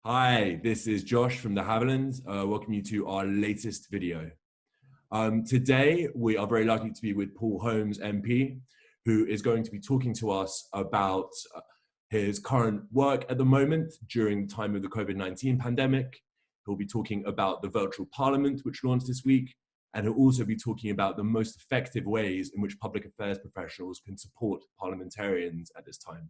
Hi, this is Josh from DeHavilland. Welcome you to our latest video. Today, we are very lucky to be with Paul Holmes, MP, who is going to be talking to us about his current work at the moment during the time of the COVID-19 pandemic. He'll be talking about the virtual parliament, which launched this week, and he'll also be talking about the most effective ways in which public affairs professionals can support parliamentarians at this time.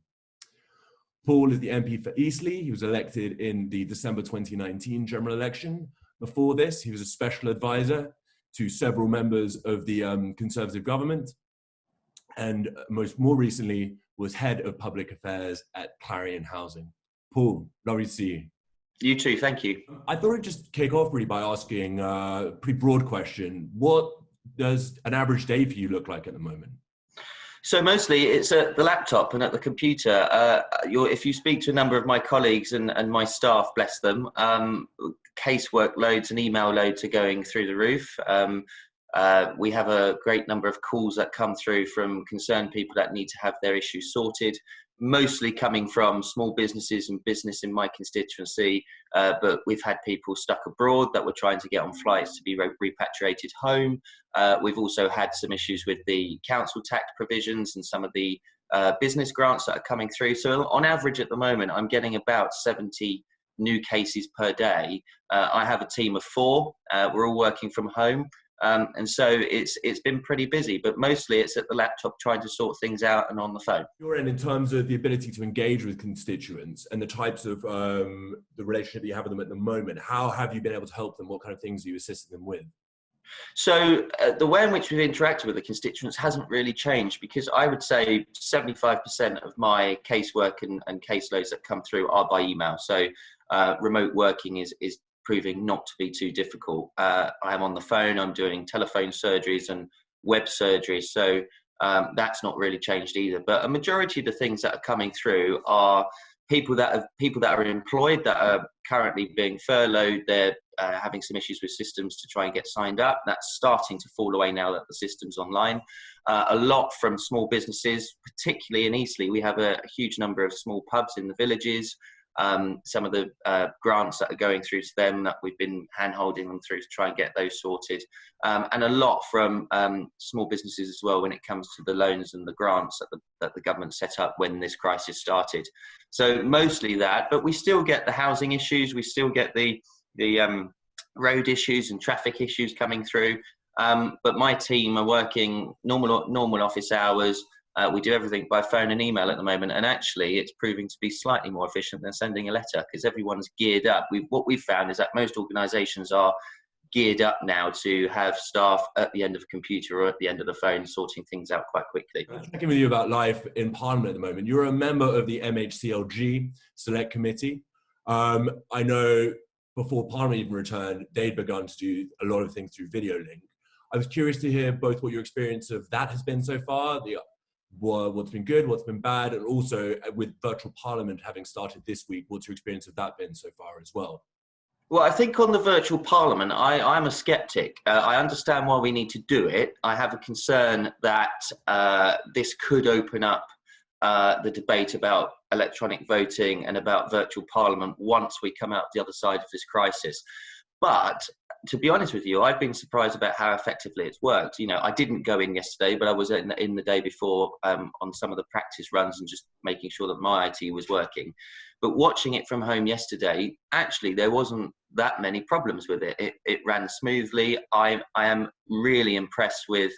Paul is the MP for Eastleigh. He was elected in the December 2019 general election. Before this, he was a special advisor to several members of the Conservative government, and more recently was head of public affairs at Clarion Housing. Paul, lovely to see you. You too, thank you. I thought I'd just kick off really by asking a pretty broad question. What does an average day for you look like at the moment? So mostly it's at the laptop and at the computer. If you speak to a number of my colleagues and my staff, bless them, casework loads and email loads are going through the roof. We have a great number of calls that come through from concerned people that need to have their issues sorted, mostly coming from small businesses and business in my constituency, but we've had people stuck abroad that we're trying to get on flights to be repatriated home. We've also had some issues with the council tax provisions and some of the business grants that are coming through. So on average at the moment, I'm getting about 70 new cases per day. I have a team of 4. We're all working from home. And so it's been pretty busy, but mostly it's at the laptop trying to sort things out and on the phone. You're in terms of the ability to engage with constituents and the types of the relationship that you have with them at the moment, how have you been able to help them? What kind of things are you assisting them with? So the way in which we've interacted with the constituents hasn't really changed, because I would say 75% of my casework and caseloads that come through are by email. So remote working is proving not to be too difficult. I am on the phone, I'm doing telephone surgeries and web surgeries, so that's not really changed either. But a majority of the things that are coming through are people that are employed, that are currently being furloughed. They're having some issues with systems to try and get signed up. That's starting to fall away now that the system's online. A lot from small businesses, particularly in Eastleigh. We have a huge number of small pubs in the villages. Some of the grants that are going through to them that we've been hand-holding them through to try and get those sorted. And a lot from small businesses as well when it comes to the loans and the grants that the government set up when this crisis started. So mostly that, but we still get the housing issues, we still get the road issues and traffic issues coming through. But my team are working normal office hours. We do everything by phone and email at the moment, and actually it's proving to be slightly more efficient than sending a letter because everyone's geared up. What we've found is that most organisations are geared up now to have staff at the end of a computer or at the end of the phone sorting things out quite quickly. I'm checking with you about life in Parliament at the moment. You're a member of the MHCLG Select Committee. I know before Parliament even returned, they'd begun to do a lot of things through video link. I was curious to hear both what your experience of that has been so far, what's been good, what's been bad, and also with virtual parliament having started this week, what's your experience of that been so far as well? Well, I think on the virtual parliament, I'm a skeptic. I understand why we need to do it. I have a concern that this could open up the debate about electronic voting and about virtual parliament once we come out the other side of this crisis. But to be honest with you, I've been surprised about how effectively it's worked. You know, I didn't go in yesterday, but I was in the day before on some of the practice runs and just making sure that my IT was working. But watching it from home yesterday, actually, there wasn't that many problems with it. It ran smoothly. I am really impressed with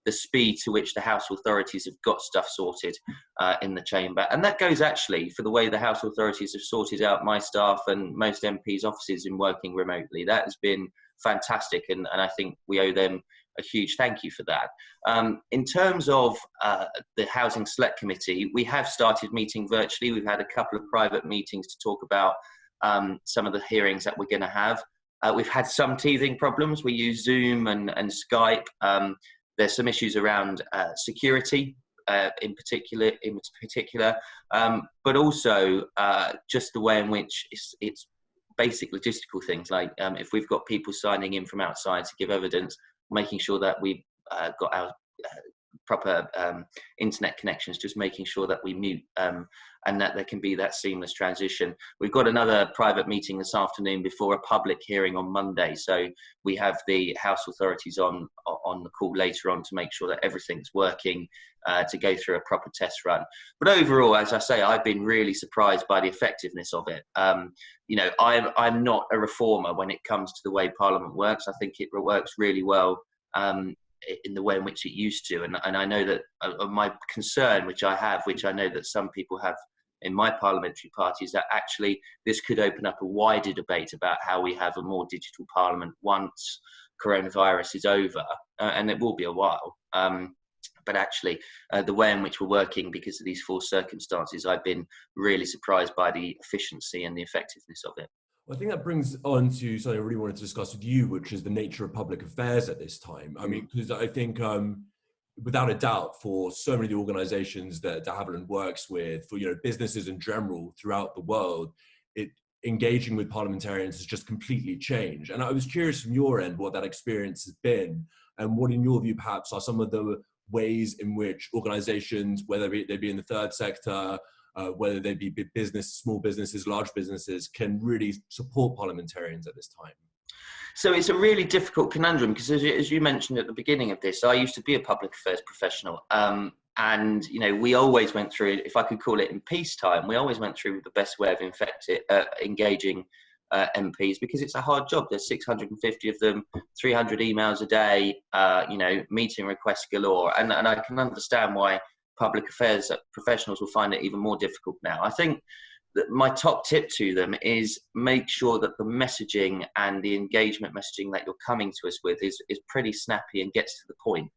the speed to which the House authorities have got stuff sorted in the chamber. And that goes actually for the way the House authorities have sorted out my staff and most MPs' offices in working remotely. That has been fantastic, and I think we owe them a huge thank you for that. In terms of the Housing Select Committee, we have started meeting virtually. We've had a couple of private meetings to talk about some of the hearings that we're going to have. We've had some teething problems. We use Zoom and Skype. There's some issues around security in particular, but also just the way in which it's basic logistical things like if we've got people signing in from outside to give evidence, making sure that we've got our proper internet connections, just making sure that we mute and that there can be that seamless transition. We've got another private meeting this afternoon before a public hearing on Monday. So we have the House authorities on the call later on to make sure that everything's working, to go through a proper test run. But overall, as I say, I've been really surprised by the effectiveness of it. You know, I'm not a reformer when it comes to the way Parliament works. I think it works really well in the way in which it used to. And I know that my concern, which I know that some people have in my parliamentary party, is that actually this could open up a wider debate about how we have a more digital parliament once coronavirus is over, and it will be a while. But actually, the way in which we're working because of these four circumstances, I've been really surprised by the efficiency and the effectiveness of it. Well, I think that brings on to something I really wanted to discuss with you, which is the nature of public affairs at this time. I mean, because I think, without a doubt, for so many of the organizations that DeHavilland works with, for businesses in general throughout the world, engaging with parliamentarians has just completely changed. And I was curious from your end what that experience has been, and what, in your view, perhaps are some of the ways in which organizations, whether they be in the third sector, whether they be big business, small businesses, large businesses, can really support parliamentarians at this time. So it's a really difficult conundrum because, as you mentioned at the beginning of this, I used to be a public affairs professional. And, we always went through, if I could call it in peacetime, we always went through the best way of engaging MPs, because it's a hard job. There's 650 of them, 300 emails a day, meeting requests galore. And I can understand why public affairs professionals will find it even more difficult now. I think that my top tip to them is make sure that the messaging and the engagement messaging that you're coming to us with is pretty snappy and gets to the point.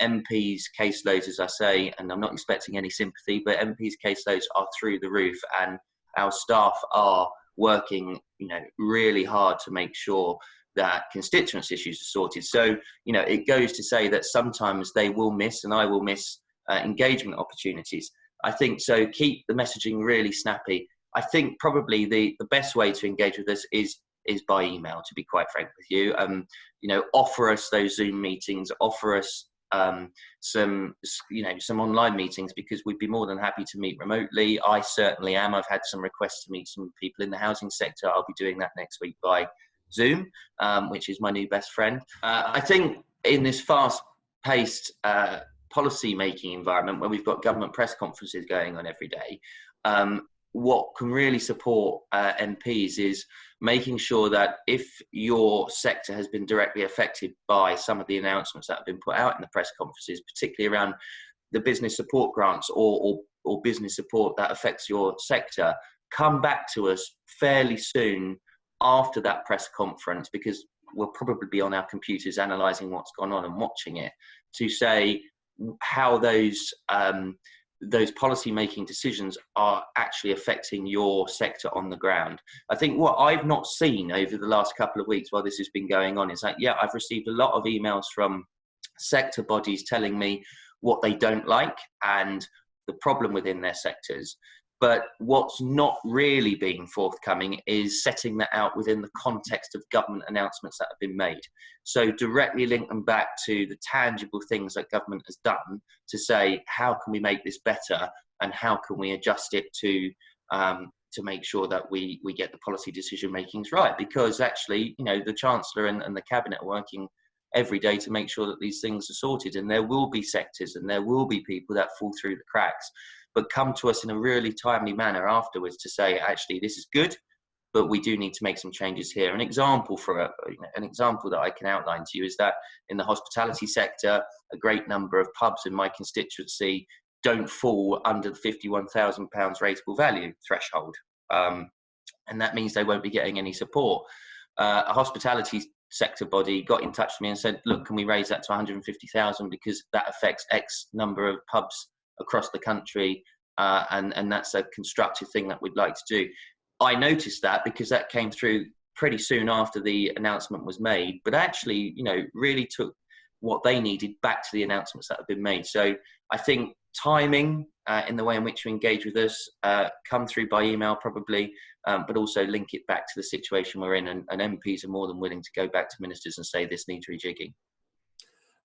MPs' caseloads, as I say, and I'm not expecting any sympathy, but MPs' caseloads are through the roof, and our staff are working, really hard to make sure that constituents' issues are sorted. So, it goes to say that sometimes they will miss, and I will miss, engagement opportunities. I think so. Keep the messaging really snappy. I think probably the best way to engage with us is by email, to be quite frank with you. Offer us those Zoom meetings, offer us some online meetings, because we'd be more than happy to meet remotely. I certainly am. I've had some requests to meet some people in the housing sector. I'll be doing that next week by Zoom, which is my new best friend. I think in this fast-paced policy-making environment where we've got government press conferences going on every day, what can really support MPs is making sure that if your sector has been directly affected by some of the announcements that have been put out in the press conferences, particularly around the business support grants or business support that affects your sector, come back to us fairly soon after that press conference, because we'll probably be on our computers analysing what's gone on and watching it, to say how those policy-making decisions are actually affecting your sector on the ground. I think what I've not seen over the last couple of weeks while this has been going on is that, I've received a lot of emails from sector bodies telling me what they don't like and the problem within their sectors. But what's not really being forthcoming is setting that out within the context of government announcements that have been made. So directly link them back to the tangible things that government has done to say, how can we make this better, and how can we adjust it to make sure that we get the policy decision makings right? Because actually, the Chancellor and the Cabinet are working every day to make sure that these things are sorted, and there will be sectors and there will be people that fall through the cracks, but come to us in a really timely manner afterwards to say, actually, this is good, but we do need to make some changes here. An example that I can outline to you is that in the hospitality sector, a great number of pubs in my constituency don't fall under the £51,000 rateable value threshold. And that means they won't be getting any support. A hospitality sector body got in touch with me and said, look, can we raise that to 150,000 because that affects X number of pubs across the country, and that's a constructive thing that we'd like to do. I noticed that because that came through pretty soon after the announcement was made, but actually, really took what they needed back to the announcements that have been made. So I think timing in the way in which you engage with us, come through by email probably, but also link it back to the situation we're in, and MPs are more than willing to go back to ministers and say this needs rejigging.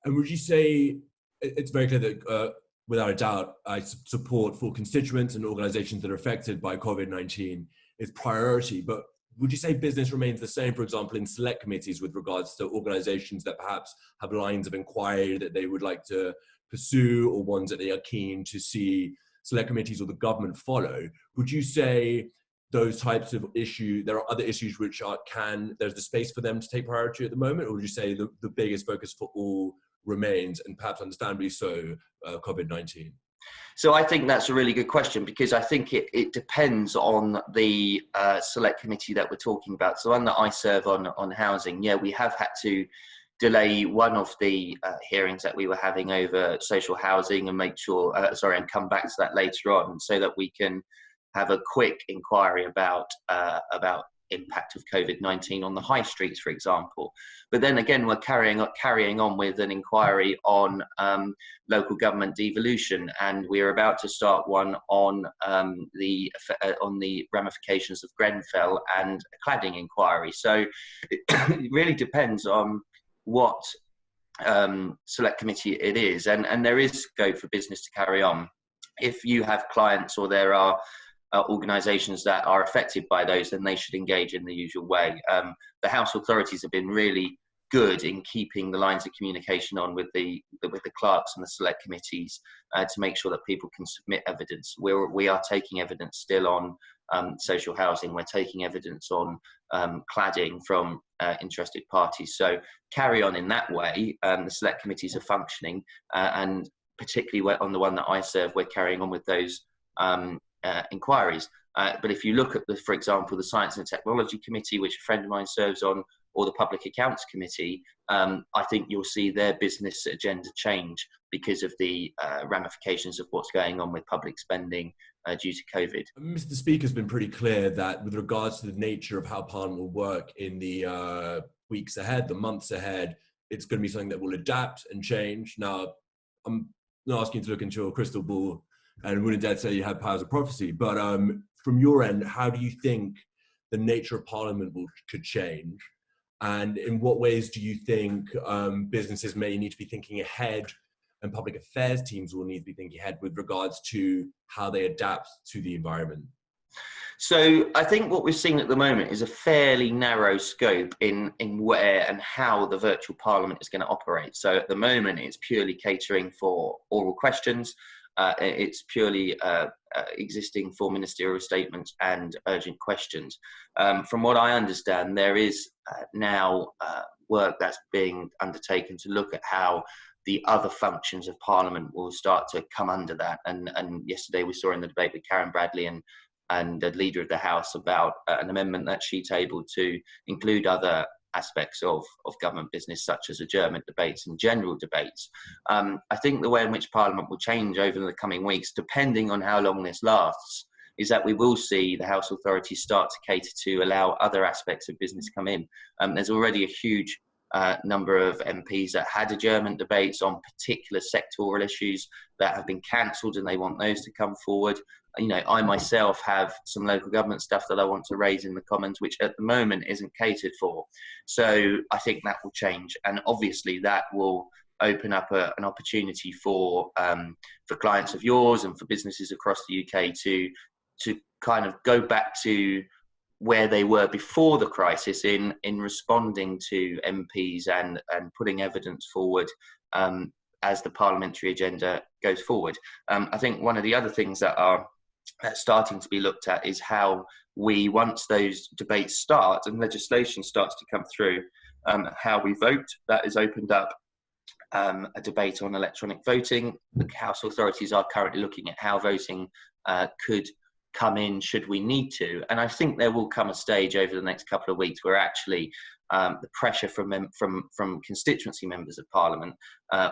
And would you say it's very clear that without a doubt, support for constituents and organizations that are affected by COVID-19 is priority. But would you say business remains the same, for example, in select committees with regards to organizations that perhaps have lines of inquiry that they would like to pursue, or ones that they are keen to see select committees or the government follow? Would you say those types of issues, there are other issues which there's the space for them to take priority at the moment, or would you say the biggest focus for all remains, and perhaps understandably so, COVID-19? So I think that's a really good question, because I think it depends on the select committee that we're talking about. So the one that I serve on housing, yeah, we have had to delay one of the hearings that we were having over social housing and and come back to that later on, so that we can have a quick inquiry about impact of COVID-19 on the high streets, for example. But then again, we're carrying on with an inquiry on local government devolution, and we're about to start one on the ramifications of Grenfell and a cladding inquiry. So it really depends on what select committee it is, and there is scope for business to carry on. If you have clients or there are organisations that are affected by those, then they should engage in the usual way. The house authorities have been really good in keeping the lines of communication on with the clerks and the select committees to make sure that people can submit evidence. We are taking evidence still on social housing. We're taking evidence on cladding from interested parties. So carry on in that way. The select committees are functioning, and particularly on the one that I serve, we're carrying on with those inquiries. But if you look at, for example, the Science and Technology Committee, which a friend of mine serves on, or the Public Accounts Committee, I think you'll see their business agenda change because of the ramifications of what's going on with public spending due to COVID. Mr. Speaker's been pretty clear that with regards to the nature of how Parliament will work in the weeks ahead, the months ahead, it's going to be something that will adapt and change. Now, I'm not asking you to look into your crystal ball and wouldn't dare say you have powers of prophecy, but from your end, how do you think the nature of Parliament could change? And in what ways do you think businesses may need to be thinking ahead, and public affairs teams will need to be thinking ahead with regards to how they adapt to the environment? So I think what we're seeing at the moment is a fairly narrow scope in where and how the virtual Parliament is going to operate. So at the moment, it's purely catering for oral questions. It's purely existing for ministerial statements and urgent questions. From what I understand, there is now work that's being undertaken to look at how the other functions of Parliament will start to come under that. And yesterday we saw in the debate with Karen Bradley and the Leader of the House about an amendment that she tabled to include other aspects of government business, such as adjournment debates and general debates. I think the way in which Parliament will change over the coming weeks, depending on how long this lasts, is that we will see the House authorities start to cater to allow other aspects of business come in. There's already a huge number of MPs that had adjournment debates on particular sectoral issues that have been cancelled, and they want those to come forward. You know, I myself have some local government stuff that I want to raise in the Commons, which at the moment isn't catered for. So I think that will change, and obviously that will open up an opportunity for clients of yours and for businesses across the UK to kind of go back to where they were before the crisis in responding to MPs and putting evidence forward as the parliamentary agenda goes forward. I think one of the other things that are starting to be looked at is how we, once those debates start and legislation starts to come through, how we vote. That has opened up a debate on electronic voting. The House authorities are currently looking at how voting could come in should we need to, and I think there will come a stage over the next couple of weeks where actually the pressure from constituency members of Parliament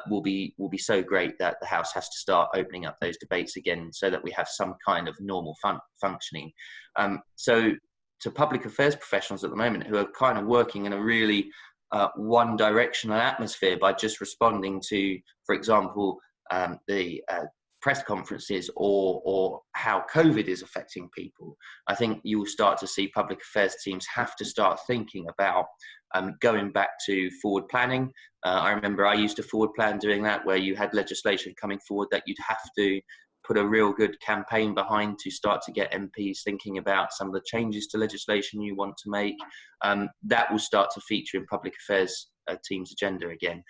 will be so great that the House has to start opening up those debates again, so that we have some kind of normal functioning. So to public affairs professionals at the moment who are kind of working in a really one-directional atmosphere by just responding to, for example, the press conferences or how COVID is affecting people, I think you will start to see public affairs teams have to start thinking about going back to forward planning. I remember I used to forward plan doing that, where you had legislation coming forward that you'd have to put a real good campaign behind to start to get MPs thinking about some of the changes to legislation you want to make. That will start to feature in public affairs team's agenda again.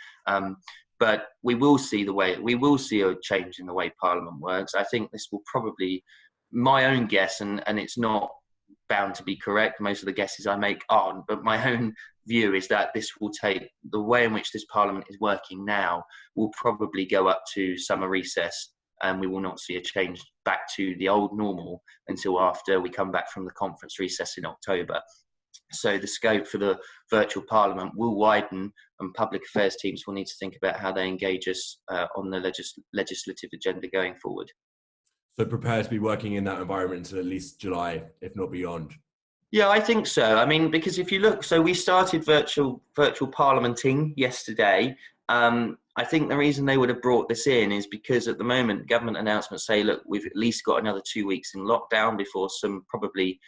But we will see a change in the way Parliament works. I think this will probably, my own guess, and it's not bound to be correct, most of the guesses I make aren't, but my own view is that this will take, the way in which this Parliament is working now will probably go up to summer recess, and we will not see a change back to the old normal until after we come back from the conference recess in October. So the scope for the virtual Parliament will widen, and public affairs teams will need to think about how they engage us on the legislative agenda going forward. So prepare to be working in that environment until at least July, if not beyond. Yeah, I think so. I mean, because if you look, so we started virtual parliamenting yesterday. I think the reason they would have brought this in is because at the moment government announcements say, look, we've at least got another 2 weeks in lockdown before some probably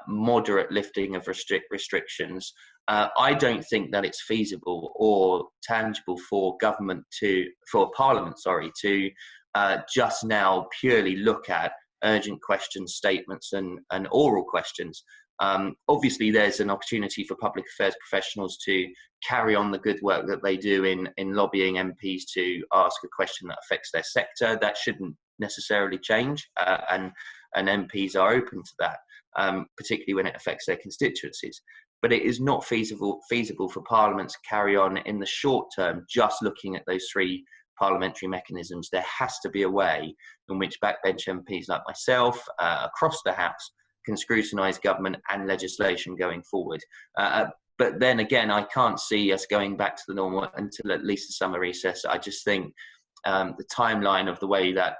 moderate lifting of restrictions. I don't think that it's feasible or tangible for Parliament to just now purely look at urgent questions, statements and oral questions. Obviously, there's an opportunity for public affairs professionals to carry on the good work that they do in lobbying MPs to ask a question that affects their sector. That shouldn't necessarily change, and MPs are open to that, particularly when it affects their constituencies. But it is not feasible for Parliament to carry on in the short term just looking at those three parliamentary mechanisms. There has to be a way in which backbench MPs like myself across the House can scrutinise government and legislation going forward. But then again, I can't see us going back to the normal until at least the summer recess. I just think the timeline of the way that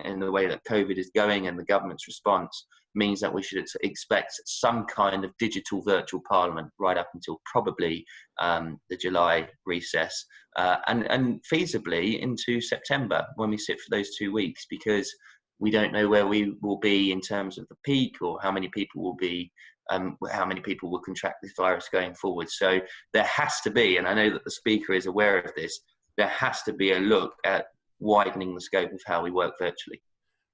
in the way that COVID is going and the government's response means that we should expect some kind of digital virtual Parliament right up until probably the July recess, and feasibly into September when we sit for those 2 weeks, because we don't know where we will be in terms of the peak or how many people will contract this virus going forward. So there has to be, and I know that the Speaker is aware of this, there has to be a look at widening the scope of how we work virtually.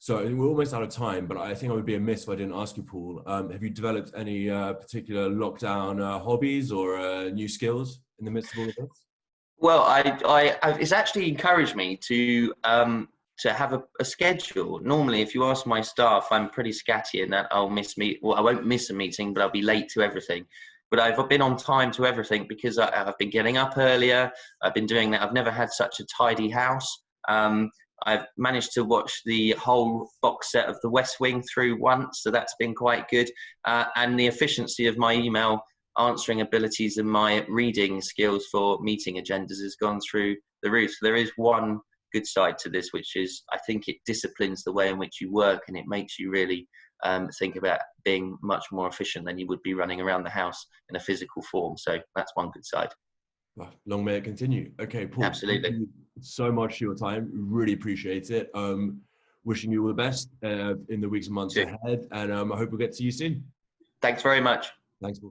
So we're almost out of time, but I think I would be amiss if I didn't ask you, Paul. Have you developed any particular lockdown hobbies or new skills in the midst of all of this? Well, it's actually encouraged me to have a schedule. Normally, if you ask my staff, I'm pretty scatty in that I won't miss a meeting, but I'll be late to everything. But I've been on time to everything because I've been getting up earlier. I've been doing that. I've never had such a tidy house. I've managed to watch the whole box set of The West Wing through once, so that's been quite good. And the efficiency of my email answering abilities and my reading skills for meeting agendas has gone through the roof. So there is one good side to this, which is I think it disciplines the way in which you work, and it makes you really think about being much more efficient than you would be running around the house in a physical form. So that's one good side. Long may it continue. Okay, Paul. Absolutely. Thank you so much for your time. Really appreciate it. Wishing you all the best in the weeks and months ahead, and I hope we'll get to you soon. Thanks very much. Thanks, Paul.